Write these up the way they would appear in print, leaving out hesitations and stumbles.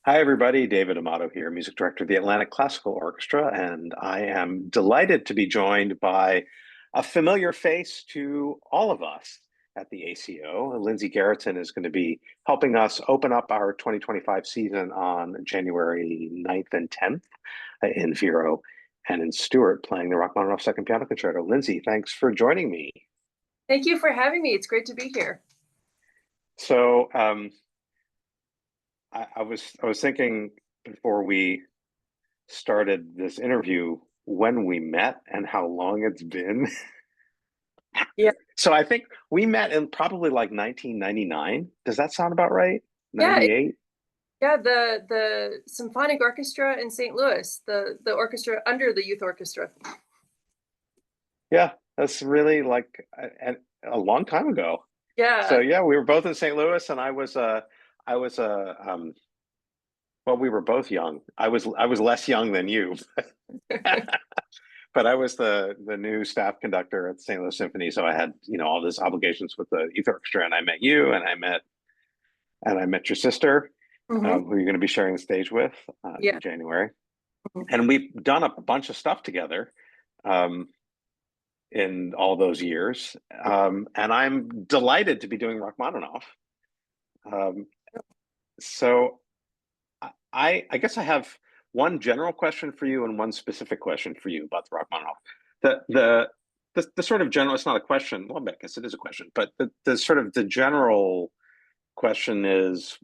Hi, everybody. David Amado here, music director of the Atlantic Classical Orchestra, and I am delighted to be joined by a familiar face to all of us at the ACO. Lindsay Garritson is going to be helping us open up our 2025 season on January 9th and 10th in Vero and in Stuart, playing the Rachmaninoff Second Piano Concerto. Lindsay, thanks for joining me. Thank you for having me. It's great to be here. So, I was thinking before we started this interview when we met and how long it's been. Yeah. So I think we met in probably like 1999. Does that sound about right? Yeah, 98? yeah, the Symphonic Orchestra in St. Louis, the orchestra under the youth orchestra. Yeah, that's really like a long time ago. So Yeah. yeah, we were both in St. Louis, and I was well, we were both young. I was less young than you, but I was the new staff conductor at the St. Louis Symphony, so I had all these obligations with the youth orchestra, and I met you, and I met your sister, Hmm. who you're going to be sharing the stage with Yeah. in January, Mhm. and we've done a bunch of stuff together um, in all those years, and I'm delighted to be doing Rachmaninoff. Um, so I guess I have one general question for you and one specific question for you about the Rachmaninoff. The the the sort of general, it's not a question. Well, I guess it is a question, but the sort of the general question is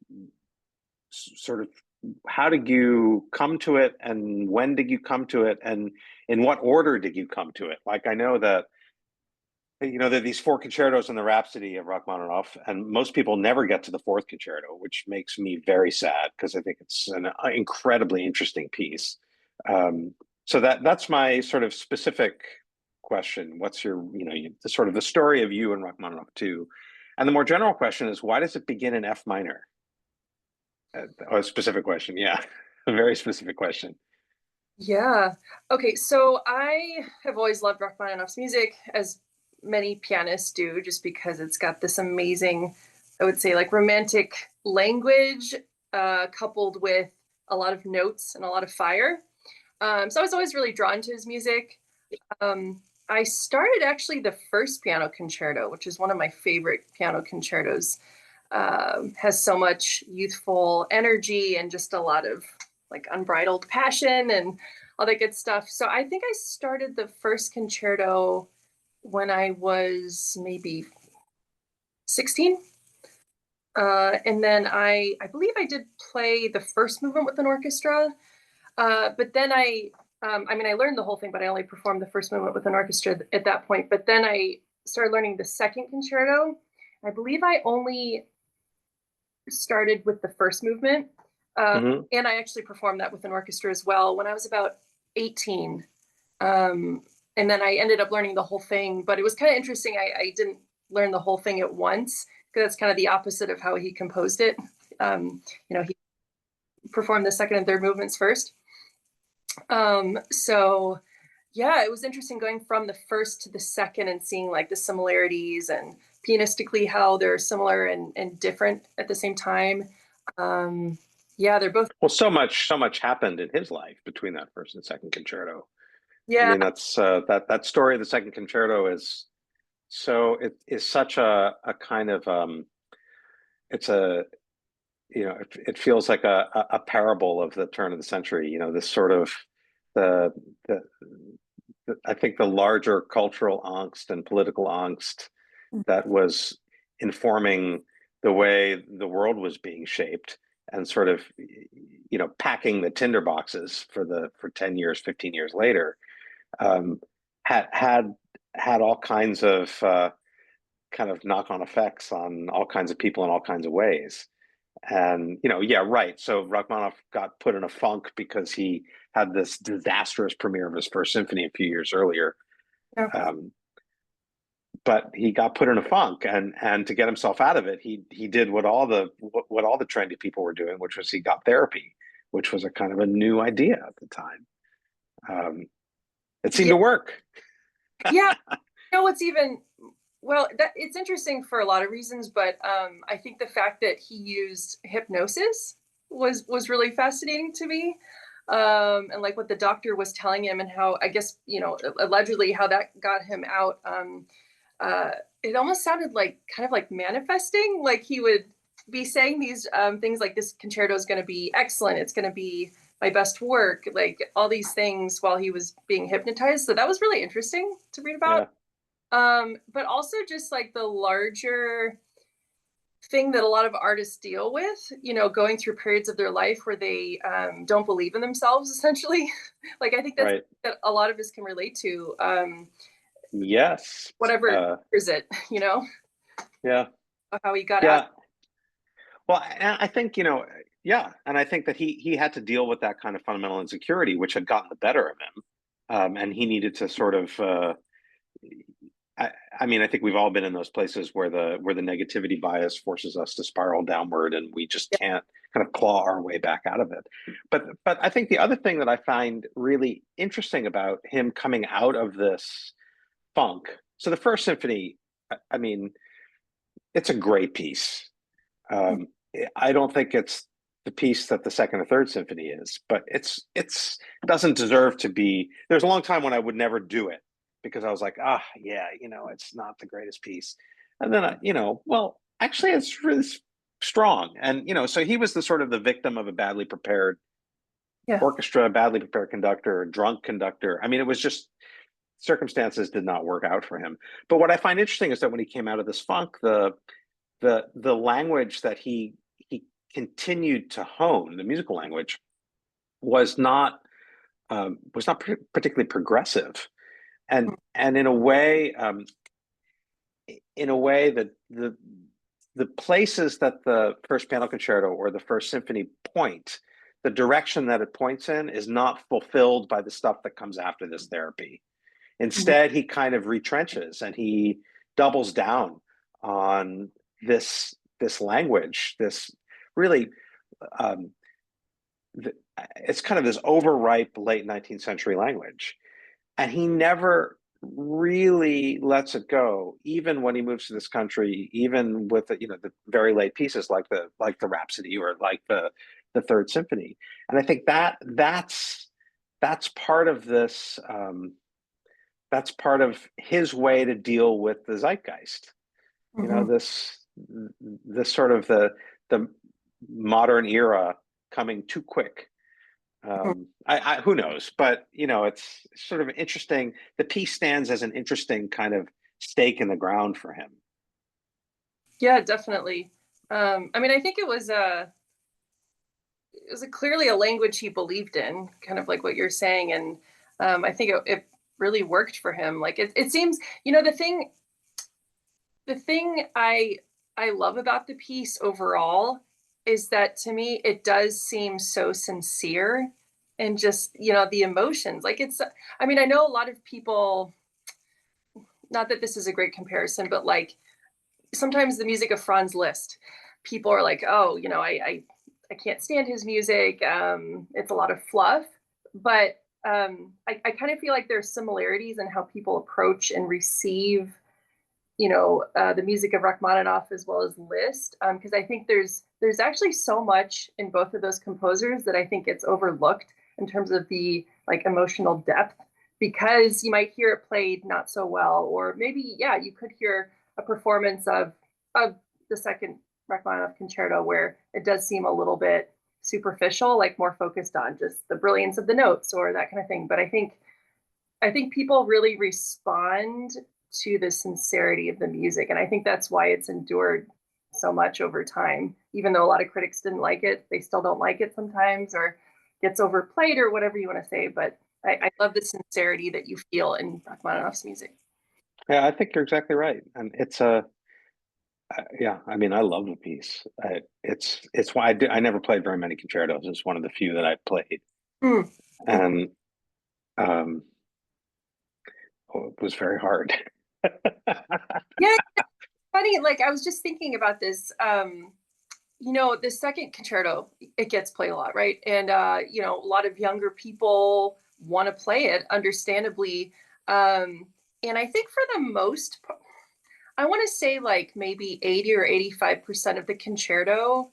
sort of how did you come to it, and when did you come to it, and in what order did you come to it? Like, I know that there are these four concertos in the Rhapsody of Rachmaninoff, and most people never get to the fourth concerto, which makes me very sad because I think it's an incredibly interesting piece. So that's my sort of specific question. What's your, the sort of the story of you and Rachmaninoff too? And the more general question is, why does it begin in F minor? A specific question, yeah, a very specific question. Yeah. Okay, so I have always loved Rachmaninoff's music, as many pianists do, just because it's got this amazing, I would say, like romantic language, coupled with a lot of notes and a lot of fire. So I was always really drawn to his music. I started actually the first piano concerto, which is one of my favorite piano concertos. Has so much youthful energy and just a lot of like unbridled passion and all that good stuff. So I think I started the first concerto when I was maybe 16. And then I believe I did play the first movement with an orchestra. But then I mean, I learned the whole thing, but I only performed the first movement with an orchestra at that point. But then I started learning the second concerto. I believe I only started with the first movement. Hmm. And I actually performed that with an orchestra as well when I was about 18. And then I ended up learning the whole thing, but it was kind of interesting. I didn't learn the whole thing at once because that's kind of the opposite of how he composed it. He performed the second and third movements first. So yeah, it was interesting going from the first to the second and seeing like the similarities and pianistically how they're similar and different at the same time. Yeah, they're both. Well, so much happened in his life between that first and second concerto. I Yeah, mean, that's that story of the second concerto is so it is such a kind of it's a it feels like a parable of the turn of the century. This sort of the, the I think the larger cultural angst and political angst that was informing the way the world was being shaped, and sort of packing the tinder boxes for 10 years, 15 years later, um, had all kinds of kind of knock-on effects on all kinds of people in all kinds of ways. And yeah, right. So Rachmaninoff got put in a funk because he had this disastrous premiere of his first symphony a few years earlier. yeah, Um, but he got put in a funk, and to get himself out of it, he did what all the trendy people were doing, which was he got therapy, which was a kind of a new idea at the time. It seemed yeah, to work. yeah. What's even well, that it's interesting for a lot of reasons, but I think the fact that he used hypnosis was really fascinating to me. And like what the doctor was telling him and how, I guess, allegedly how that got him out. Uh, it almost sounded like kind of like manifesting, like he would be saying these things like this concerto is going to be excellent. It's going to be my best work, like all these things while he was being hypnotized. So that was really interesting to read about. Yeah. But also just like the larger thing that a lot of artists deal with, going through periods of their life where they don't believe in themselves, essentially. Like, I think that's Right. that a lot of us can relate to, Yes. whatever is it, Yeah. how he got out. Yeah. Well, I think, yeah. And I think that he had to deal with that kind of fundamental insecurity, which had gotten the better of him. And he needed to sort of, I mean, I think we've all been in those places where the negativity bias forces us to spiral downward, and we just can't kind of claw our way back out of it. But I think the other thing that I find really interesting about him coming out of this funk. So the First Symphony, I mean, it's a great piece. Um, I don't think it's the piece that the Second or Third Symphony is, but it doesn't deserve to be. There's a long time when I would never do it because I was like, yeah, it's not the greatest piece. And then well, actually, it's really strong. And so he was the sort of the victim of a badly prepared Yeah. orchestra, badly prepared conductor, drunk conductor. I mean, it was just circumstances did not work out for him. But what I find interesting is that when he came out of this funk, the language that he continued to hone, the musical language, was not particularly progressive, and in a way that the places that the first piano concerto or the first symphony point, the direction that it points in is not fulfilled by the stuff that comes after this therapy. Instead, he kind of retrenches and he doubles down on this language, this really um, it's kind of this overripe late 19th century language, and he never really lets it go, even when he moves to this country, even with the very late pieces like the Rhapsody or like the Third Symphony. And I think that's part of this. That's part of his way to deal with the zeitgeist. Mm-hmm. This sort of the modern era coming too quick. Who knows, but it's sort of interesting. The piece stands as an interesting kind of stake in the ground for him. Yeah, definitely. I mean, I think it was clearly a language he believed in, kind of like what you're saying, and I think it really worked for him. Like it seems, the thing I love about the piece overall is that to me it does seem so sincere, and just the emotions. Like I mean, I know a lot of people. Not that this is a great comparison, but like sometimes the music of Franz Liszt, people are like, oh, I can't stand his music. It's a lot of fluff, but I kind of feel like there's similarities in how people approach and receive, the music of Rachmaninoff as well as Liszt, because I think there's actually so much in both of those composers that I think it's overlooked in terms of the like emotional depth, because you might hear it played not so well, or maybe you could hear a performance of the second Rachmaninoff concerto where it does seem a little bit superficial, like more focused on just the brilliance of the notes or that kind of thing. But I think people really respond to the sincerity of the music, and I think that's why it's endured so much over time. Even though a lot of critics didn't like it, they still don't like it sometimes, or gets overplayed, or whatever you want to say. But I love the sincerity that you feel in Rachmaninoff's music. Yeah, I think you're exactly right, and it's a yeah. I mean, I love the piece. It's why I never played very many concertos. It's one of the few that I played, Mm. and um, it was very hard. Yeah, funny. Like I was just thinking about this. The second concerto, it gets played a lot, right? And a lot of younger people want to play it, understandably. And I think for the most part, I want to say like maybe 80 or 85% of the concerto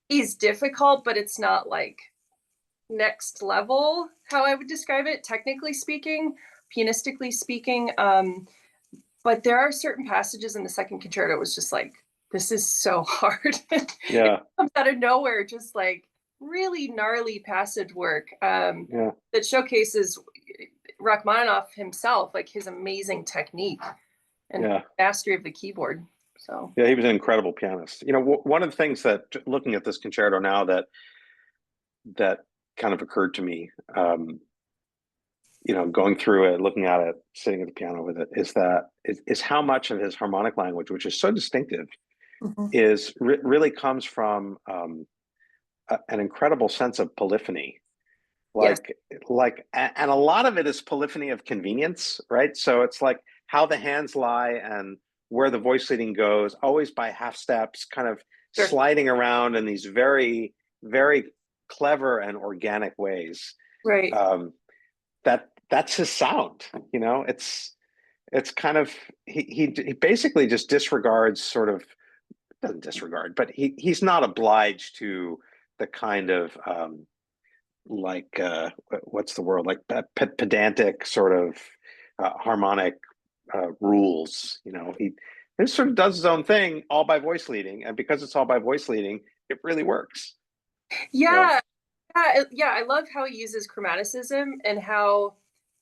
is difficult, but it's not like next level, how I would describe it, technically speaking, pianistically speaking. But there are certain passages in the second concerto was just like, this is so hard. It Yeah, comes out of nowhere, just like really gnarly passage work yeah, that showcases Rachmaninoff himself, like his amazing technique and yeah. mastery of the keyboard. So Yeah, he was an incredible pianist. One of the things that looking at this concerto now that kind of occurred to me, going through it, looking at it, sitting at the piano with it, is how much of his harmonic language, which is so distinctive, mhm. really comes from an incredible sense of polyphony. Yes, And a lot of it is polyphony of convenience, right? So it's like how the hands lie and where the voice leading goes, always by half steps, kind of sure. sliding around in these very, very clever and organic ways. Right. Um, that's his sound. It's kind of he basically just disregards sort of doesn't disregard, but he's not obliged to the kind of what's the word, like pedantic sort of harmonic rules. He sort of does his own thing all by voice leading, and because it's all by voice leading, it really works. So Yeah, yeah, I love how he uses chromaticism and how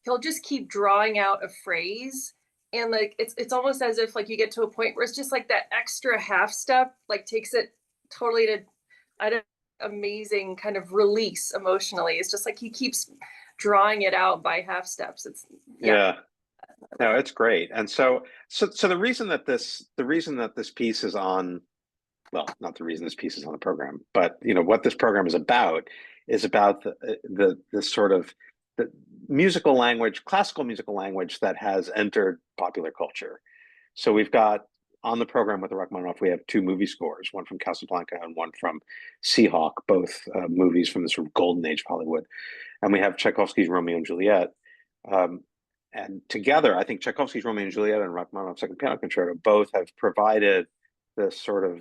he'll just keep drawing out a phrase, and like it's almost as if like you get to a point where it's just like that extra half step like takes it totally to I don't amazing kind of release emotionally. It's just like he keeps drawing it out by half steps. It's yeah, yeah, I love no, it. it's great. And so the reason that this piece is on, well, not the reason this piece is on the program, but what this program is about the sort of the musical language, classical musical language that has entered popular culture. So we've got on the program with the Rachmaninoff, we have two movie scores, one from Casablanca and one from Seahawk, both movies from the sort of golden age of Hollywood. And we have Tchaikovsky's Romeo and Juliet. Um, and together, I think Tchaikovsky's Romeo and Juliet and Rachmaninoff's Second Piano Concerto both have provided this sort of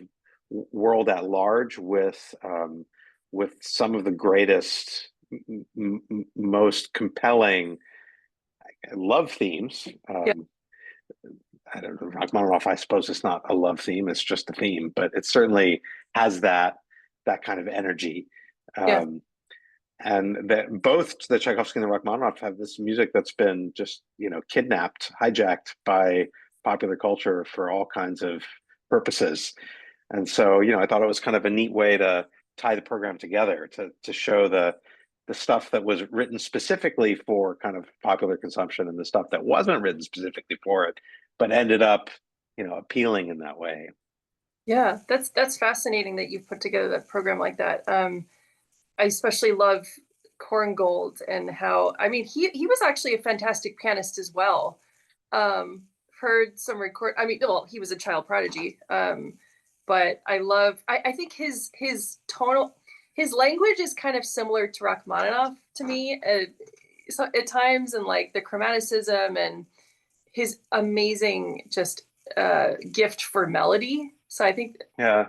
world at large with some of the greatest, most compelling love themes. Yeah, I don't know, Rachmaninoff, I suppose it's not a love theme; it's just a theme, but it certainly has that kind of energy. yeah, Um, and that both the Tchaikovsky and the Rachmaninoff have this music that's been just kidnapped, hijacked by popular culture for all kinds of purposes. And so I thought it was kind of a neat way to tie the program together to show the stuff that was written specifically for kind of popular consumption and the stuff that wasn't written specifically for it, but ended up appealing in that way. yeah. That's fascinating that you've put together that program like that. I especially love Korngold and how I mean he was actually a fantastic pianist as well. Heard some record. I mean, well, he was a child prodigy. But I think his tonal his language is kind of similar to Rachmaninoff to me so at times, and like the chromaticism and his amazing just gift for melody. So I think Yeah,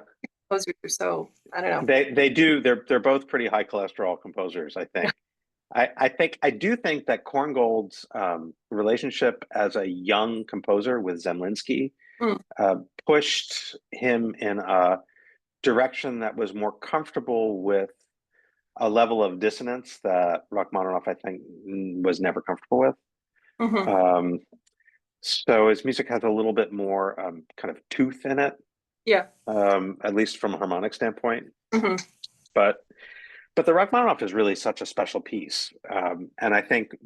those are so I don't know. they do. They're both pretty high cholesterol composers, I think. I do think that Korngold's relationship as a young composer with Zemlinsky Mm, uh, pushed him in a direction that was more comfortable with a level of dissonance that Rachmaninoff, I think, was never comfortable with. mhm. Um, so his music has a little bit more kind of tooth in it, Yeah. at least from a harmonic standpoint. Mhm. But the Rachmaninoff is really such a special piece, and I think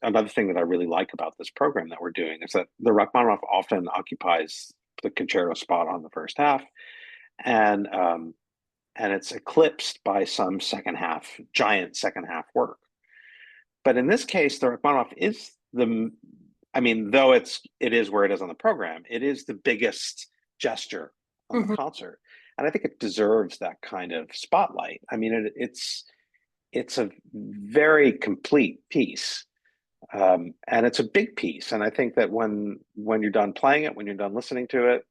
another thing that I really like about this program that we're doing is that the Rachmaninoff often occupies the concerto spot on the first half, and it's eclipsed by some giant second half work. But in this case, the Rachmaninoff is I mean, though it is where it is on the program, it is the biggest gesture on the Mhm. concert, and I think it deserves that kind of spotlight. I mean, it's a very complete piece, and it's a big piece. And I think that when you're done playing it, when you're done listening to it,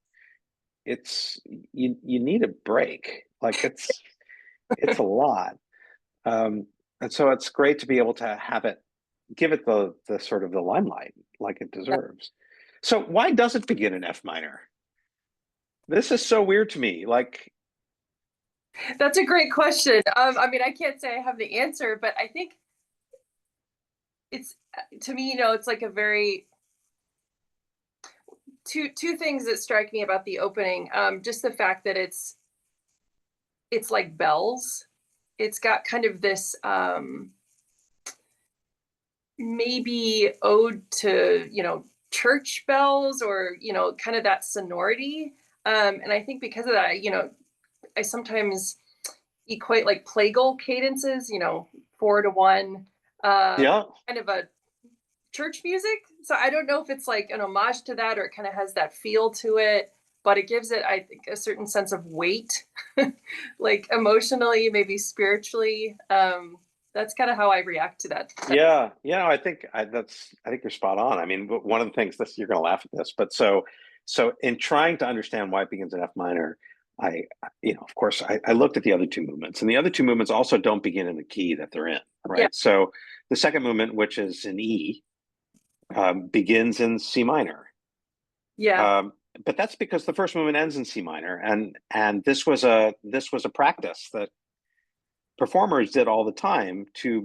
it's you need a break. Like it's a lot. Um, and so it's great to be able to have it, give it the sort of the limelight like it deserves. So why does it begin in F minor? This is so weird to me. Like, That's a great question. I mean, I can't say I have the answer, but I think it's to me, it's like a very two things that strike me about the opening. Just the fact that it's like bells. It's got kind of this maybe ode to church bells, or kind of that sonority. And I think because of that, I sometimes equate like plagal cadences, 4-1, yeah, kind of a church music. So I don't know if it's like an homage to that, or it kind of has that feel to it, but it gives it, I think, a certain sense of weight, like emotionally, maybe spiritually. That's kind of how I react to that. yeah, yeah. I think you're spot on. I mean, one of the things this you're going to laugh at this, but so in trying to understand why it begins in F minor, I of course I looked at the other two movements, and the other two movements also don't begin in the key that they're in, Yeah. right? So the second movement, which is in E, begins in C minor. Yeah. But that's because the first movement ends in C minor, and this was a practice that performers did all the time to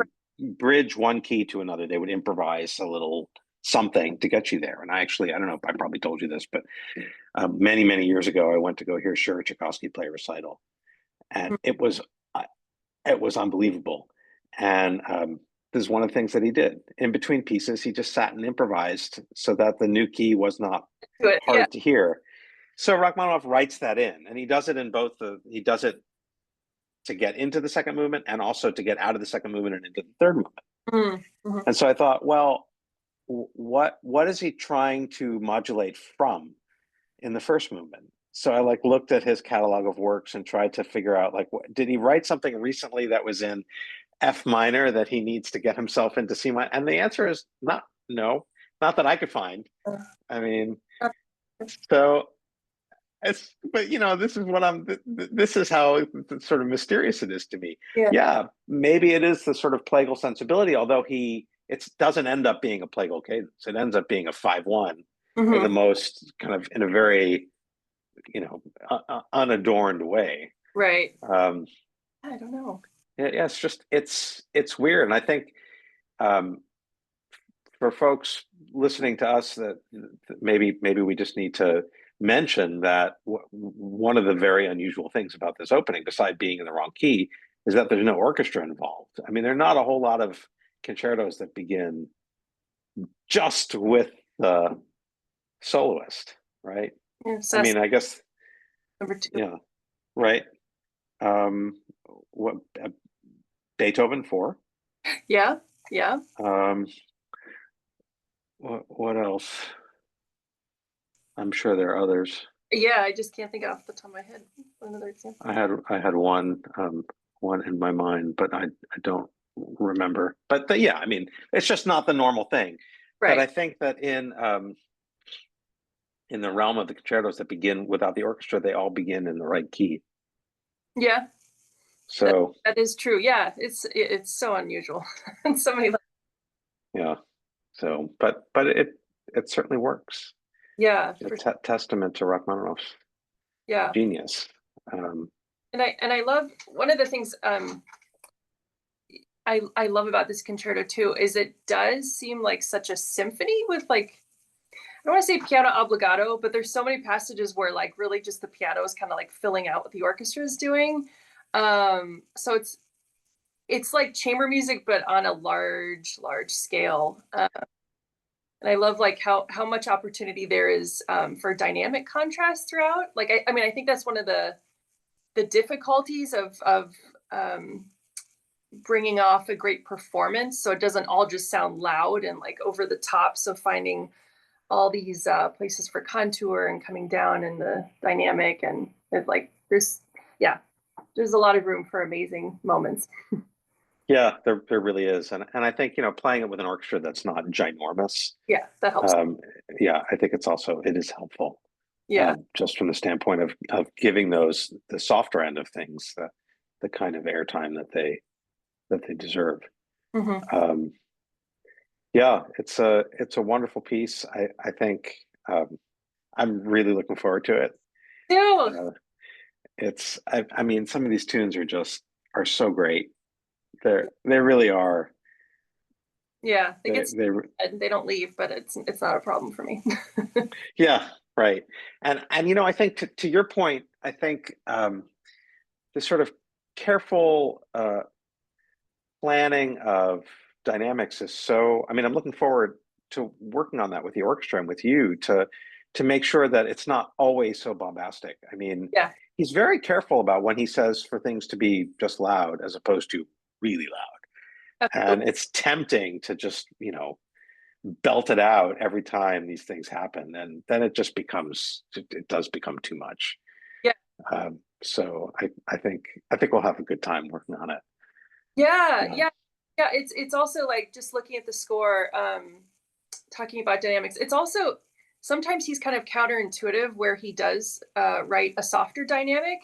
bridge one key to another. They would improvise a little something to get you there. And I don't know, I probably told you this, but many, many years ago, I went to go hear Sure Tchaikovsky play recital, and it was unbelievable. And this is one of the things that he did. In between pieces, he just sat and improvised so that the new key was not Good. Yeah. hard to hear. So Rachmaninoff writes that in, and he does it in he does it to get into the second movement and also to get out of the second movement and into the third movement. Mm-hmm. And so I thought, well, what is he trying to modulate from in the first movement? So I like looked at his catalog of works and tried to figure out like did he write something recently that was in F minor that he needs to get himself into C minor? And the answer is no, not that I could find. I mean, so but this is what this is how sort of mysterious it is to me. Yeah. Yeah, maybe it is the sort of plagal sensibility, although it doesn't end up being a plagal cadence. It ends up being a 5-1 in the Mm-hmm. most kind of in a very unadorned way. Right. um I don't know. yeah, it's just it's weird. And I think um for folks listening to us, that maybe we just need to mention that one of the very unusual things about this opening, beside being in the wrong key, is that there's no orchestra involved. I mean, there are not a whole lot of concertos that begin just with the soloist, right? Yeah, I so mean, I guess, number two. yeah, right. Um, what Beethoven 4. Yeah. Yeah. Um, what else? I'm sure there are others. Yeah. I just can't think off the top of my head another example. I had one in my mind, but I don't remember. But yeah, I mean, it's just not the normal thing. But Right. I think that in the realm of the concertos that begin without the orchestra, they all begin in the right key. Yeah. That, So that is true. Yeah. It's so unusual. And so many. yeah, so but it certainly works. Yeah. A testament to Rachmaninoff's Yeah. genius. Um, And I love one of the things I love about this concerto too is it does seem like such a symphony with like, I don't want to say piano obbligato, but there's so many passages where like really just the piano is kind of like filling out what the orchestra is doing. So it's like chamber music, but on a large scale. And I love like how much opportunity there is for dynamic contrast throughout. Like I mean, I think that's one of the difficulties of bringing off a great performance, so it doesn't all just sound loud and like over the top. So finding all these places for contour and coming down in the dynamic, and it, like there's a lot of room for amazing moments. yeah, there really is, and I think playing it with an orchestra that's not ginormous. Yeah, that helps. Um, yeah, I think it is helpful. Yeah. just from the standpoint of giving those the softer end of things the kind of airtime that they deserve. Hmm. Um, yeah, it's a wonderful piece. I think I'm really looking forward to it. Ew. Uh, I mean, some of these tunes are so great. They really are. Yeah, they get They and they don't leave, but it's not a problem for me. yeah, right. And you know, I think to your point, I think this sort of careful planning of dynamics is so, I mean, I'm looking forward to working on that with the orchestra and with you to make sure that it's not always so bombastic. I mean, Yeah. he's very careful about when he says for things to be just loud as opposed to really loud. Absolutely. And it's tempting to just, you know, belt it out every time these things happen. And then it just becomes, it does become too much. Yeah. So I think we'll have a good time working on it. Yeah, Yeah. yeah, yeah. It's also like just looking at the score, talking about dynamics. It's also sometimes he's kind of counterintuitive where he does write a softer dynamic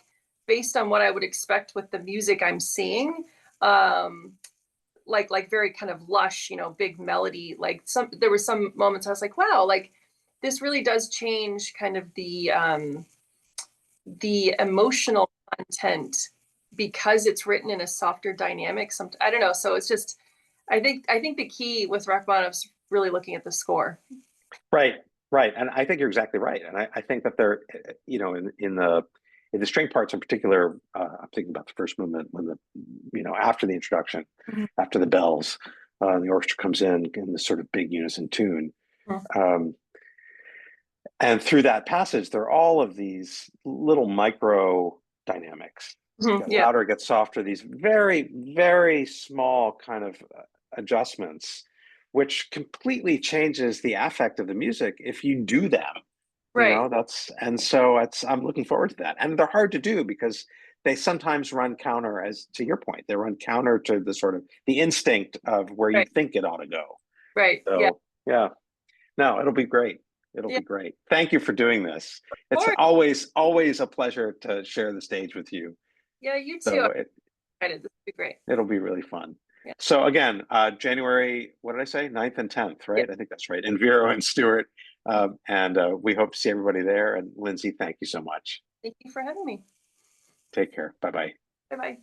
based on what I would expect with the music I'm seeing. Um, like very kind of lush, big melody. Like there were some moments I was like, wow, like this really does change kind of the emotional content because it's written in a softer dynamic. I don't know. So it's just I think the key with Rachmaninoff's really looking at the score. Right, right. And I think you're exactly right. And I think that they're, you know, in the string parts in particular, I'm thinking about the first movement when you know, after the introduction, Mhm. after the bells, the orchestra comes in this sort of big unison tune. Mhm. Um, and through that passage, there are all of these little micro dynamics. Mhm. Get Yeah. louder, get softer, these very, very small kind of adjustments, which completely changes the affect of the music if you do them. You Right. know, and so I'm looking forward to that. And they're hard to do because they sometimes run counter, as to your point, they run counter to the sort of the instinct of where you Right. think it ought to go. Right. Yeah. So yeah, no, it'll be great. It'll Yeah. be great. Thank you for doing this. Of It's course. always a pleasure to share the stage with you. Yeah. You too. So I'm excited. This will be great. it'll be really fun. Yeah. So again, January, what did I say? 9th and 10th, Yeah. right? I think that's right. In Vero and Stuart. And we hope to see everybody there. And Lindsay, thank you so much. Thank you for having me. Take care. Bye bye. Bye bye.